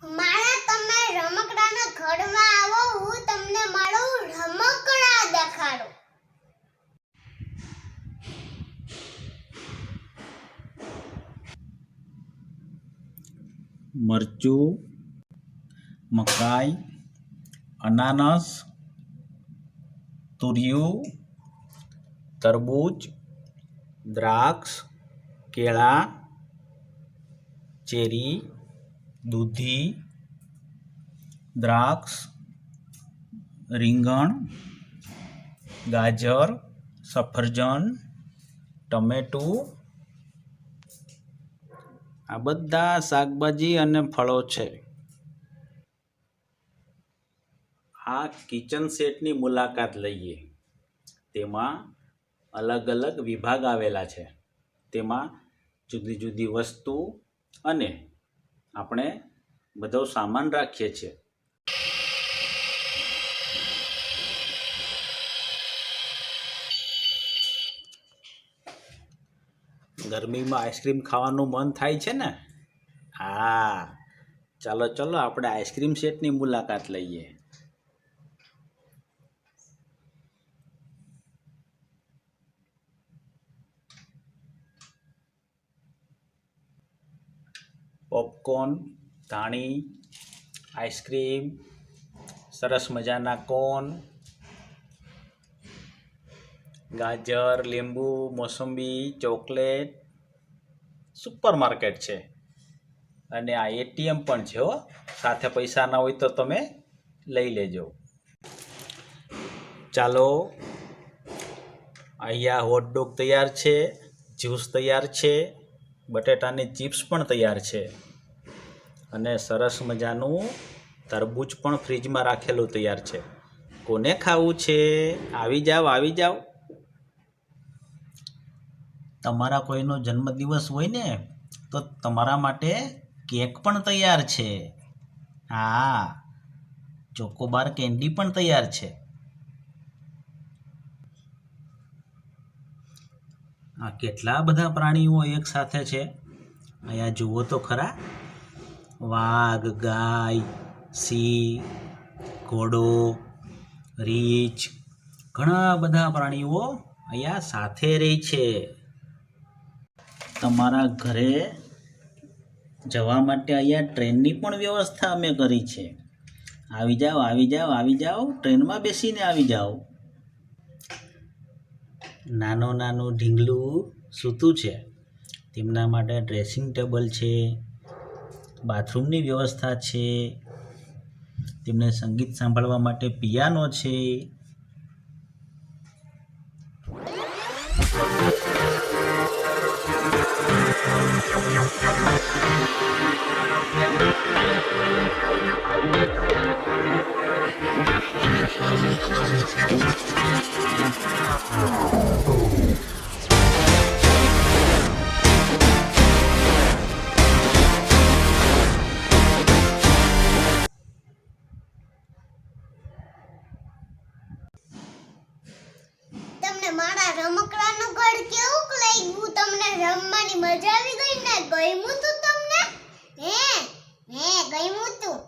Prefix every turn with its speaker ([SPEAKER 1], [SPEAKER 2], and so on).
[SPEAKER 1] મારા તમે રમકડાના ઘરમાં આવો, હું તમને મારું રમકડા દેખાડું.
[SPEAKER 2] મરચું, મકાઈ, અનાનસ, તુરિયું, તરબૂચ, દ્રાક્ષ, કેળા, ચેરી, દૂધી, દ્રાક્ષ, રીંગણ, ગાજર, સફરજન, ટમેટું, આ બધા શાકભાજી અને ફળો છે. આ કિચન સેટની મુલાકાત લઈએ. તેમાં અલગ અલગ વિભાગ આવેલા છે. તેમાં જુદી જુદી વસ્તુ અને આપણે બધો સામાન રાખીએ છીએ. ગરમીમાં આઈસ્ક્રીમ ખાવાનું મન થાય છે ને? હા, ચાલો ચાલો આપણે આઈસ્ક્રીમ સેટની મુલાકાત લઈએ. પોપકોર્ન, ધાણી, આઈસ્ક્રીમ, સરસ મજાના કોન, ગાજર, લીંબુ, મોસંબી, ચોકલેટ, સુપર માર્કેટ છે. અને આ એટીએમ પણ છે હો. સાથે પૈસા ના હોય તો તમે લઈ લેજો. ચાલો, અહીંયા હોટડોગ તૈયાર છે, જ્યુસ તૈયાર છે, બટેટાની ચિપ્સ પણ તૈયાર છે અને સરસ મજાનું તરબૂચ પણ ફ્રીજમાં રાખેલું તૈયાર છે. કોને ખાવું છે? આવી જાઓ, આવી જાઓ. તમારા કોઈનો જન્મદિવસ હોય ને તો તમારા માટે કેક પણ તૈયાર છે. હા, ચોકોબાર કેન્ડી પણ તૈયાર છે. આ કેટલા બધા પ્રાણીઓ એક સાથે છે. અહીંયા જુઓ તો ખરા. વાઘ, ગાય, સિંહ, ઘોડો, રીંછ, ઘણા બધા પ્રાણીઓ અહીંયા સાથે રહે છે. તમારા ઘરે જવા માટે અહીંયા ટ્રેનની પણ વ્યવસ્થા અમે કરી છે. આવી જાઓ, આવી જાઓ, આવી જાઓ. ટ્રેનમાં બેસીને આવી જાઓ. નાનું નાનું ઢીંગલું સૂતું છે. તેમના માટે ડ્રેસિંગ ટેબલ છે, બાથરૂમની વ્યવસ્થા છે, તેમને સંગીત સાંભળવા માટે પિયાનો છે.
[SPEAKER 1] તમને મારા રમકડાનું ઘર કેવું લાગ્યું? તમને રમવાની મજા આવી ગઈ ને? ગમ્યું તું તમને? હે ગમ્યું તું?